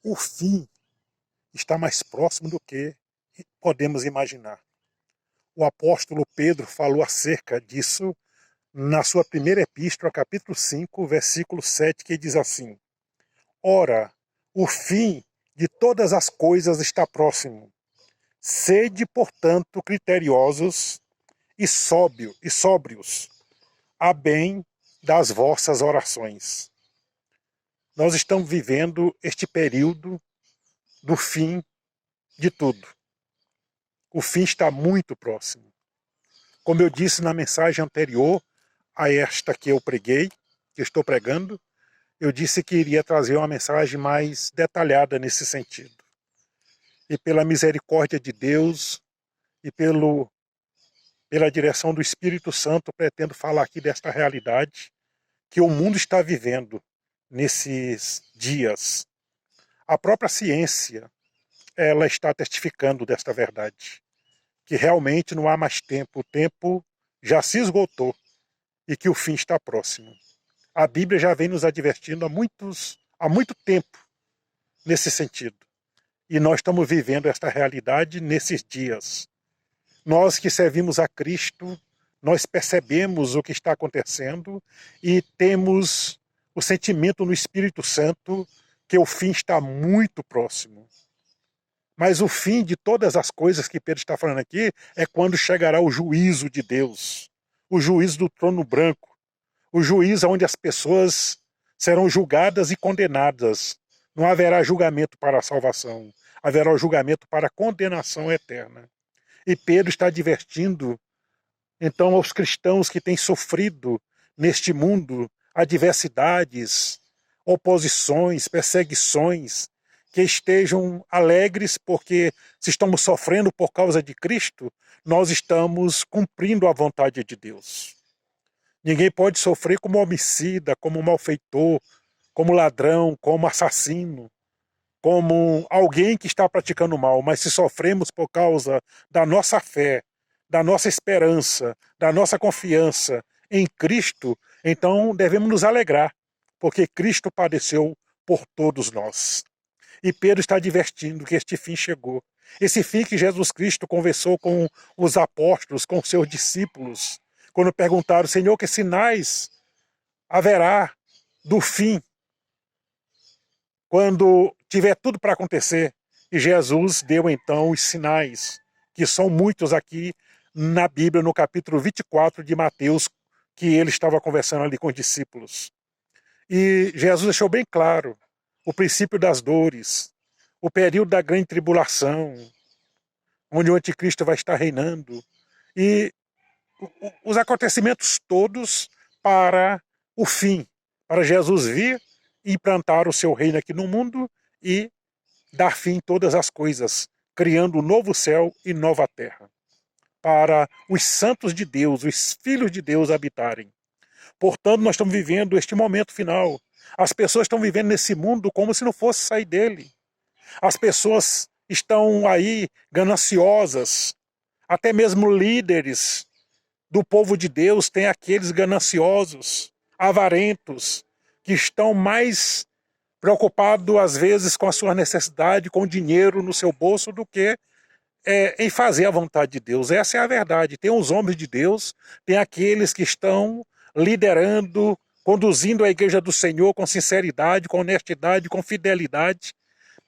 O fim está mais próximo do que podemos imaginar. O apóstolo Pedro falou acerca disso na sua primeira epístola, capítulo 5, versículo 7, que diz assim: Ora, o fim de todas as coisas está próximo. Sede, portanto, criteriosos e sóbrios, a bem das vossas orações. Nós estamos vivendo este período do fim de tudo. O fim está muito próximo. Como eu disse na mensagem anterior a esta que eu preguei, que estou pregando, eu disse que iria trazer uma mensagem mais detalhada nesse sentido. E pela misericórdia de Deus e pela direção do Espírito Santo, pretendo falar aqui desta realidade que o mundo está vivendo nesses dias. A própria ciência, ela está testificando desta verdade, que realmente não há mais tempo, o tempo já se esgotou e que o fim está próximo. A Bíblia já vem nos advertindo há muito tempo nesse sentido. E nós estamos vivendo esta realidade nesses dias. Nós que servimos a Cristo, nós percebemos o que está acontecendo e temos o sentimento no Espírito Santo que o fim está muito próximo. Mas o fim de todas as coisas que Pedro está falando aqui é quando chegará o juízo de Deus, o juízo do trono branco, o juízo onde as pessoas serão julgadas e condenadas. Não haverá julgamento para a salvação, haverá o julgamento para a condenação eterna. E Pedro está advertindo, então, aos cristãos que têm sofrido neste mundo adversidades, oposições, perseguições, que estejam alegres porque se estamos sofrendo por causa de Cristo, nós estamos cumprindo a vontade de Deus. Ninguém pode sofrer como homicida, como malfeitor, como ladrão, como assassino, como alguém que está praticando mal, mas se sofremos por causa da nossa fé, da nossa esperança, da nossa confiança em Cristo, então devemos nos alegrar, porque Cristo padeceu por todos nós. E Pedro está advertindo que este fim chegou. Esse fim que Jesus Cristo conversou com os apóstolos, com seus discípulos, quando perguntaram: Senhor, que sinais haverá do fim, quando tiver tudo para acontecer? E Jesus deu então os sinais, que são muitos aqui na Bíblia, no capítulo 24 de Mateus, que ele estava conversando ali com os discípulos. E Jesus deixou bem claro o princípio das dores, o período da grande tribulação, onde o anticristo vai estar reinando, e os acontecimentos todos para o fim, para Jesus vir e implantar o seu reino aqui no mundo e dar fim em todas as coisas, criando um novo céu e nova terra, para os santos de Deus, os filhos de Deus habitarem. Portanto, nós estamos vivendo este momento final. As pessoas estão vivendo nesse mundo como se não fosse sair dele. As pessoas estão aí gananciosas, até mesmo líderes do povo de Deus tem aqueles gananciosos, avarentos, que estão mais preocupados às vezes com a sua necessidade, com o dinheiro no seu bolso, do que em fazer a vontade de Deus. Essa é a verdade. Tem os homens de Deus, tem aqueles que estão liderando, conduzindo a igreja do Senhor com sinceridade, com honestidade, com fidelidade,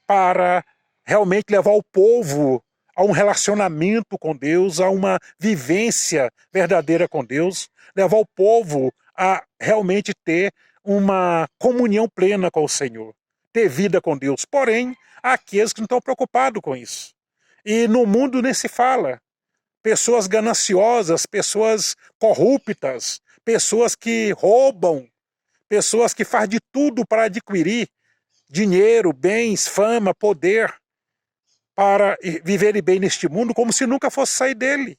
para realmente levar o povo a um relacionamento com Deus, a uma vivência verdadeira com Deus, levar o povo a realmente ter uma comunhão plena com o Senhor, ter vida com Deus. Porém, há aqueles que não estão preocupados com isso. E no mundo nem se fala. Pessoas gananciosas, pessoas corruptas, pessoas que roubam, pessoas que fazem de tudo para adquirir dinheiro, bens, fama, poder, para viverem bem neste mundo, como se nunca fosse sair dele.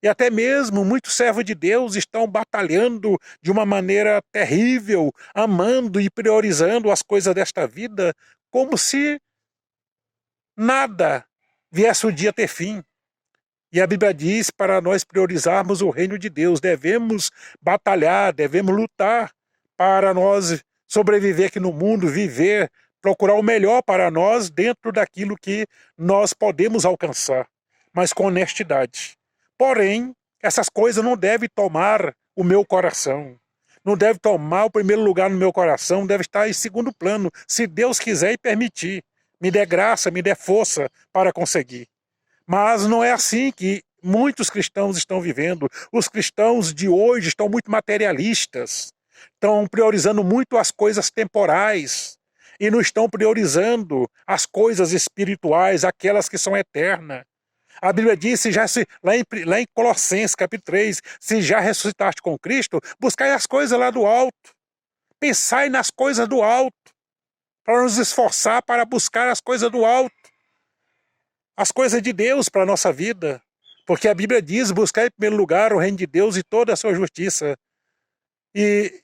E até mesmo muitos servos de Deus estão batalhando de uma maneira terrível, amando e priorizando as coisas desta vida, como se nada viesse o dia ter fim. E a Bíblia diz para nós priorizarmos o reino de Deus, devemos batalhar, devemos lutar para nós sobreviver aqui no mundo, viver procurar o melhor para nós dentro daquilo que nós podemos alcançar, mas com honestidade. Porém, essas coisas não devem tomar o meu coração. Não deve tomar o primeiro lugar no meu coração, deve estar em segundo plano, se Deus quiser e permitir. Me dê graça, me dê força para conseguir. Mas não é assim que muitos cristãos estão vivendo. Os cristãos de hoje estão muito materialistas, estão priorizando muito as coisas temporais e não estão priorizando as coisas espirituais, aquelas que são eternas. A Bíblia diz, lá em Colossenses capítulo 3, se já ressuscitaste com Cristo, buscai as coisas lá do alto. Pensai nas coisas do alto, para nos esforçar para buscar as coisas do alto. As coisas de Deus para a nossa vida. Porque a Bíblia diz, buscar em primeiro lugar o reino de Deus e toda a sua justiça. E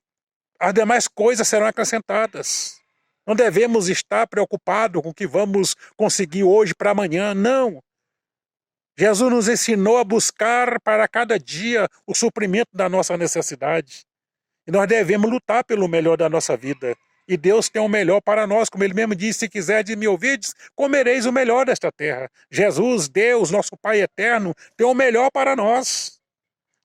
as demais coisas serão acrescentadas. Não devemos estar preocupados com o que vamos conseguir hoje para amanhã, não. Jesus nos ensinou a buscar para cada dia o suprimento da nossa necessidade. E nós devemos lutar pelo melhor da nossa vida. E Deus tem o melhor para nós, como Ele mesmo disse, se quiserdes me ouvirdes, comereis o melhor desta terra. Jesus, Deus, nosso Pai eterno, tem o melhor para nós.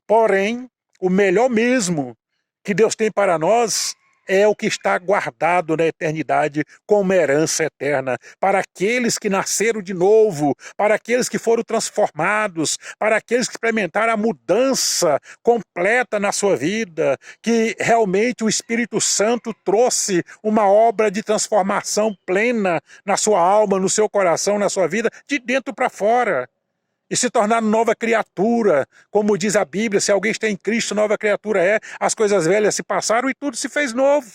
Porém, o melhor mesmo que Deus tem para nós é o que está guardado na eternidade como herança eterna, para aqueles que nasceram de novo, para aqueles que foram transformados, para aqueles que experimentaram a mudança completa na sua vida, que realmente o Espírito Santo trouxe uma obra de transformação plena na sua alma, no seu coração, na sua vida, de dentro para fora. E se tornar nova criatura, como diz a Bíblia, se alguém está em Cristo, nova criatura é, as coisas velhas se passaram e tudo se fez novo.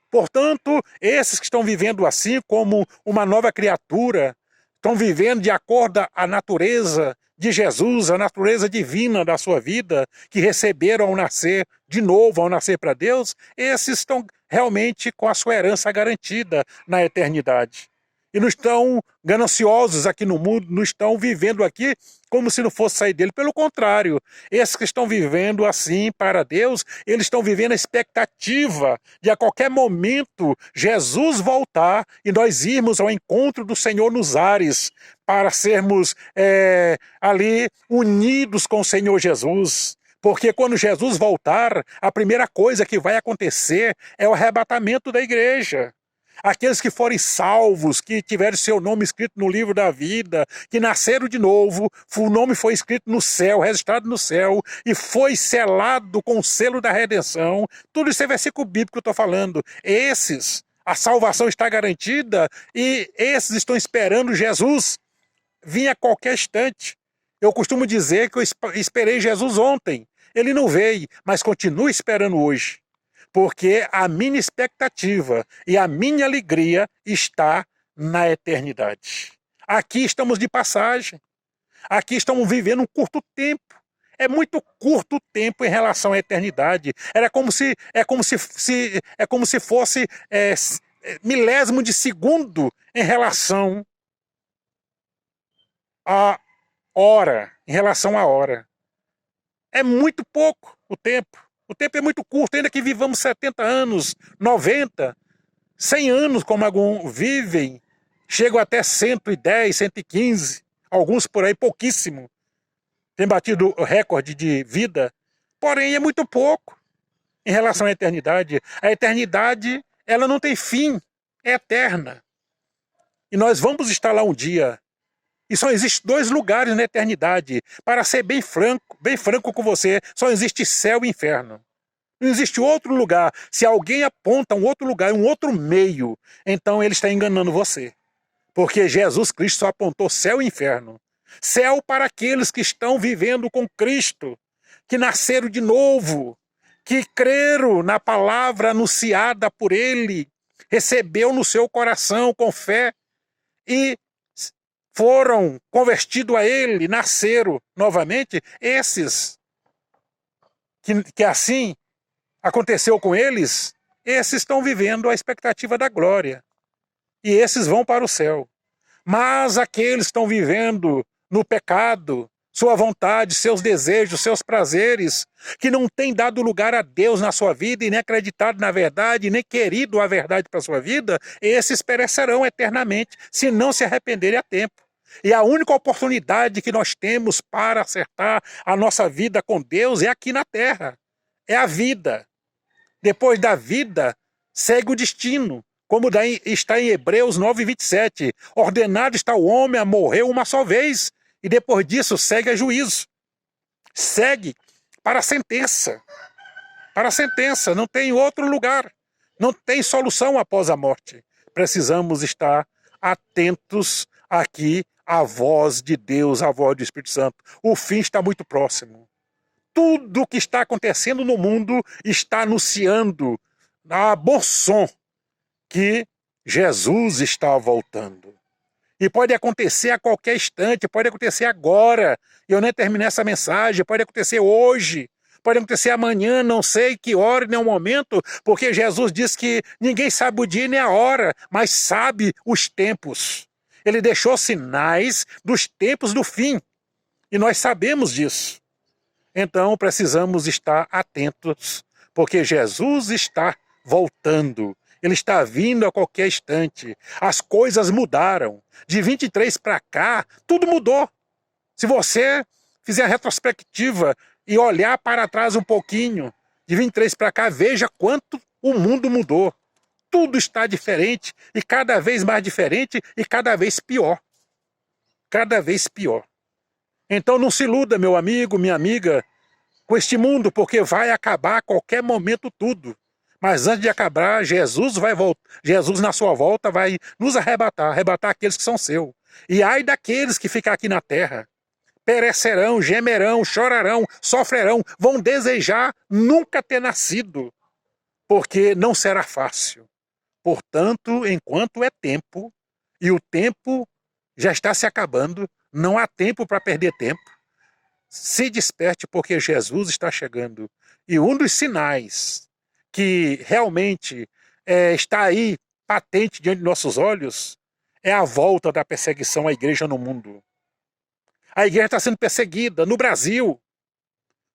Portanto, esses que estão vivendo assim, como uma nova criatura, estão vivendo de acordo à natureza de Jesus, a natureza divina da sua vida, que receberam ao nascer de novo, ao nascer para Deus, esses estão realmente com a sua herança garantida na eternidade. E não estão gananciosos aqui no mundo, não estão vivendo aqui como se não fosse sair dele. Pelo contrário, esses que estão vivendo assim para Deus, eles estão vivendo a expectativa de a qualquer momento Jesus voltar e nós irmos ao encontro do Senhor nos ares, para sermos ali unidos com o Senhor Jesus. Porque quando Jesus voltar, a primeira coisa que vai acontecer é o arrebatamento da igreja. Aqueles que forem salvos, que tiverem seu nome escrito no livro da vida, que nasceram de novo, o nome foi escrito no céu, registrado no céu, e foi selado com o selo da redenção. Tudo isso é versículo bíblico que eu estou falando. Esses, a salvação está garantida, e esses estão esperando Jesus vir a qualquer instante. Eu costumo dizer que eu esperei Jesus ontem. Ele não veio, mas continuo esperando hoje. Porque a minha expectativa e a minha alegria está na eternidade. Aqui estamos de passagem. Aqui estamos vivendo um curto tempo. É muito curto tempo em relação à eternidade. É como se fosse milésimo de segundo em relação à hora. É muito pouco o tempo. O tempo é muito curto, ainda que vivamos 70 anos, 90, 100 anos, como alguns vivem, chegam até 110, 115, alguns por aí, pouquíssimo. Tem batido o recorde de vida, porém é muito pouco em relação à eternidade. A eternidade, ela não tem fim, é eterna. E nós vamos estar lá um dia. E só existem 2 lugares na eternidade. Para ser bem franco com você, só existe céu e inferno. Não existe outro lugar. Se alguém aponta um outro lugar, um outro meio, então ele está enganando você. Porque Jesus Cristo só apontou céu e inferno. Céu para aqueles que estão vivendo com Cristo, que nasceram de novo, que creram na palavra anunciada por Ele, recebeu no seu coração com fé e foram convertidos a Ele, nasceram novamente. Esses que assim aconteceu com eles, esses estão vivendo a expectativa da glória. E esses vão para o céu. Mas aqueles que estão vivendo no pecado, sua vontade, seus desejos, seus prazeres, que não tem dado lugar a Deus na sua vida e nem acreditado na verdade, nem querido a verdade para a sua vida, esses perecerão eternamente, se não se arrependerem a tempo. E a única oportunidade que nós temos para acertar a nossa vida com Deus é aqui na terra. É a vida. Depois da vida, segue o destino. Como está em Hebreus 9:27. Ordenado está o homem a morrer uma só vez. E depois disso, segue a juízo. Segue para a sentença. Para a sentença. Não tem outro lugar. Não tem solução após a morte. Precisamos estar atentos aqui à voz de Deus, à voz do Espírito Santo. O fim está muito próximo. Tudo o que está acontecendo no mundo está anunciando a bom som que Jesus está voltando. E pode acontecer a qualquer instante, pode acontecer agora. Eu nem terminei essa mensagem, pode acontecer hoje, pode acontecer amanhã, não sei que hora nem o momento, porque Jesus diz que ninguém sabe o dia nem a hora, mas sabe os tempos. Ele deixou sinais dos tempos do fim, e nós sabemos disso. Então precisamos estar atentos, porque Jesus está voltando. Ele está vindo a qualquer instante. As coisas mudaram. De 23 para cá, tudo mudou. Se você fizer a retrospectiva e olhar para trás um pouquinho, de 23 para cá, veja quanto o mundo mudou. Tudo está diferente, e cada vez mais diferente, e cada vez pior. Cada vez pior. Então não se iluda, meu amigo, minha amiga, com este mundo, porque vai acabar a qualquer momento tudo. Mas antes de acabar, Jesus vai voltar. Jesus na sua volta vai nos arrebatar aqueles que são seus. E ai daqueles que ficam aqui na terra. Perecerão, gemerão, chorarão, sofrerão, vão desejar nunca ter nascido, porque não será fácil. Portanto, enquanto é tempo, e o tempo já está se acabando, não há tempo para perder tempo. Se desperte, porque Jesus está chegando. E um dos sinais que realmente está aí patente diante de nossos olhos é a volta da perseguição à igreja no mundo. A igreja está sendo perseguida no Brasil.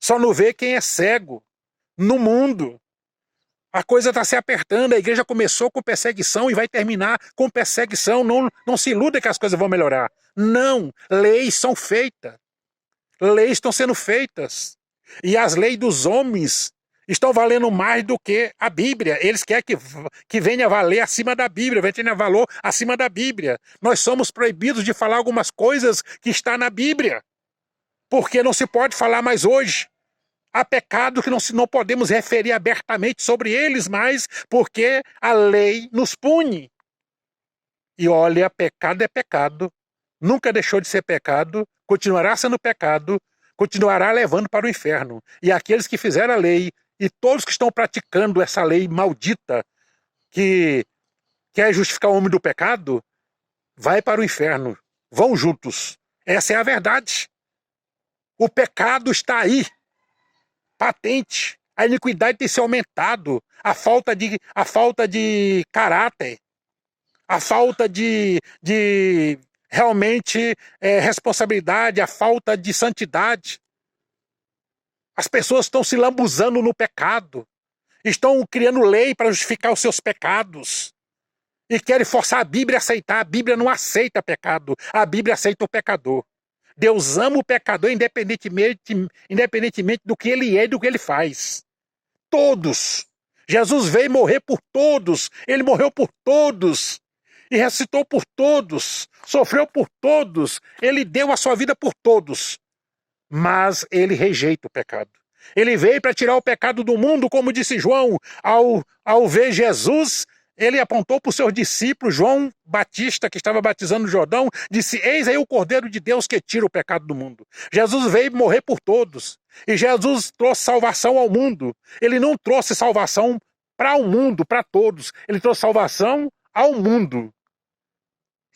Só não vê quem é cego. No mundo. A coisa está se apertando. A igreja começou com perseguição e vai terminar com perseguição. Não se iluda que as coisas vão melhorar. Não. Leis são feitas. Leis estão sendo feitas. E as leis dos homens estão valendo mais do que a Bíblia. Eles querem que venha valer acima da Bíblia, venha valor acima da Bíblia. Nós somos proibidos de falar algumas coisas que está na Bíblia, porque não se pode falar mais hoje. Há pecado que não podemos referir abertamente sobre eles mais, porque a lei nos pune. E olha, pecado é pecado, nunca deixou de ser pecado, continuará sendo pecado, continuará levando para o inferno. E aqueles que fizeram a lei, e todos que estão praticando essa lei maldita, que quer justificar o homem do pecado, vai para o inferno. Vão juntos. Essa é a verdade. O pecado está aí, patente. A iniquidade tem se aumentado. A falta de caráter. A falta de realmente responsabilidade. A falta de santidade. As pessoas estão se lambuzando no pecado. Estão criando lei para justificar os seus pecados. E querem forçar a Bíblia a aceitar. A Bíblia não aceita pecado. A Bíblia aceita o pecador. Deus ama o pecador independentemente do que ele é e do que ele faz. Todos. Jesus veio morrer por todos. Ele morreu por todos. E ressuscitou por todos. Sofreu por todos. Ele deu a sua vida por todos. Mas ele rejeita o pecado. Ele veio para tirar o pecado do mundo, como disse João. Ao ver Jesus, ele apontou para os seus discípulos, João Batista, que estava batizando no Jordão, disse: eis aí o Cordeiro de Deus que tira o pecado do mundo. Jesus veio morrer por todos. E Jesus trouxe salvação ao mundo. Ele não trouxe salvação para o mundo, para todos. Ele trouxe salvação ao mundo.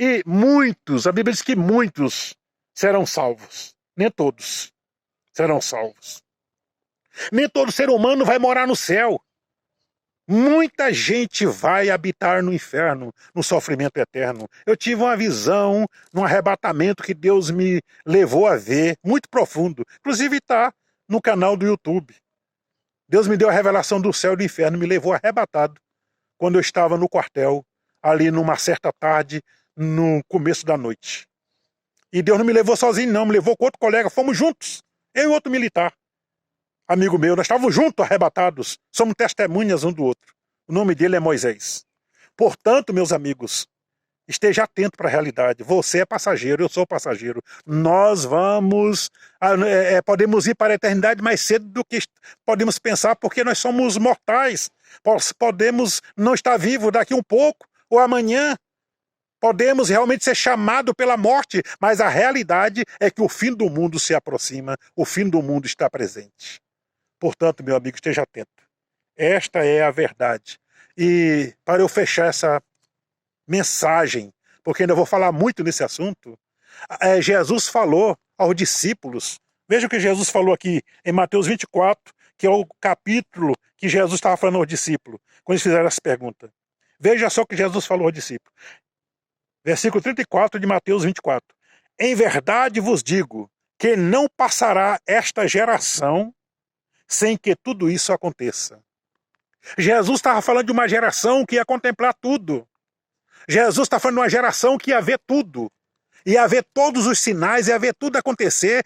E muitos, a Bíblia diz que muitos serão salvos. Nem todos serão salvos. Nem todo ser humano vai morar no céu. Muita gente vai habitar no inferno, no sofrimento eterno. Eu tive uma visão, num arrebatamento que Deus me levou a ver, muito profundo. Inclusive está no canal do YouTube. Deus me deu a revelação do céu e do inferno, me levou arrebatado quando eu estava no quartel, ali numa certa tarde, no começo da noite. E Deus não me levou sozinho não, me levou com outro colega, fomos juntos, eu e outro militar. Amigo meu, nós estávamos juntos, arrebatados, somos testemunhas um do outro. O nome dele é Moisés. Portanto, meus amigos, esteja atento para a realidade. Você é passageiro, eu sou passageiro. Nós podemos ir para a eternidade mais cedo do que podemos pensar, porque nós somos mortais. Podemos não estar vivos daqui um pouco, ou amanhã. Podemos realmente ser chamados pela morte, mas a realidade é que o fim do mundo se aproxima, o fim do mundo está presente. Portanto, meu amigo, esteja atento. Esta é a verdade. E para eu fechar essa mensagem, porque ainda vou falar muito nesse assunto, Jesus falou aos discípulos, veja o que Jesus falou aqui em Mateus 24, que é o capítulo que Jesus estava falando aos discípulos, quando eles fizeram essa pergunta. Veja só o que Jesus falou aos discípulos. Versículo 34 de Mateus 24. Em verdade vos digo que não passará esta geração sem que tudo isso aconteça. Jesus estava falando de uma geração que ia contemplar tudo. Jesus está falando de uma geração que ia ver tudo. Ia ver todos os sinais, ia ver tudo acontecer,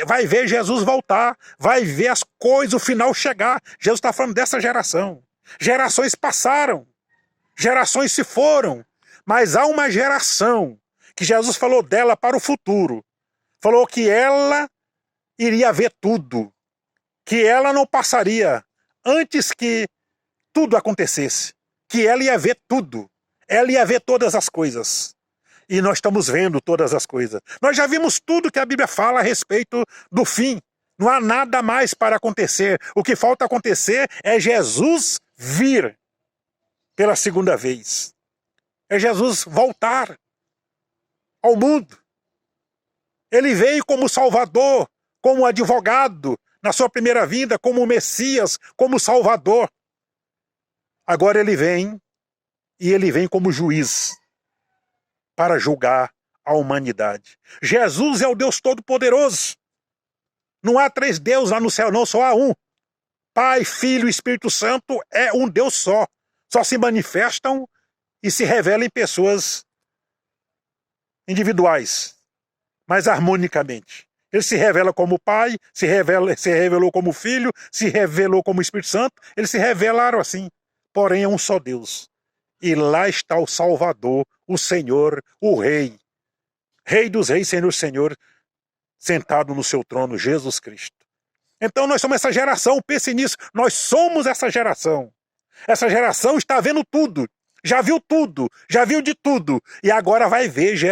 vai ver Jesus voltar, vai ver as coisas, o final chegar. Jesus está falando dessa geração. Gerações passaram, gerações se foram, mas há uma geração que Jesus falou dela para o futuro. Falou que ela iria ver tudo, que ela não passaria antes que tudo acontecesse, que ela ia ver tudo, ela ia ver todas as coisas. E nós estamos vendo todas as coisas. Nós já vimos tudo que a Bíblia fala a respeito do fim. Não há nada mais para acontecer. O que falta acontecer é Jesus vir pela segunda vez. É Jesus voltar ao mundo. Ele veio como Salvador, como advogado, na sua primeira vinda, como Messias, como Salvador. Agora ele vem, e ele vem como juiz, para julgar a humanidade. Jesus é o Deus Todo-Poderoso. Não há três deuses lá no céu, não, só há um. Pai, Filho e Espírito Santo é um Deus só. Só se manifestam e se revelam em pessoas individuais, mas harmonicamente. Ele se revela como Pai, se revelou como Filho, se revelou como Espírito Santo, eles se revelaram assim. Porém é um só Deus. E lá está o Salvador, o Senhor, o Rei. Rei dos reis, Senhor dos senhores, sentado no seu trono, Jesus Cristo. Então nós somos essa geração, pense nisso, nós somos essa geração. Essa geração está vendo tudo, já viu de tudo, e agora vai ver Jesus.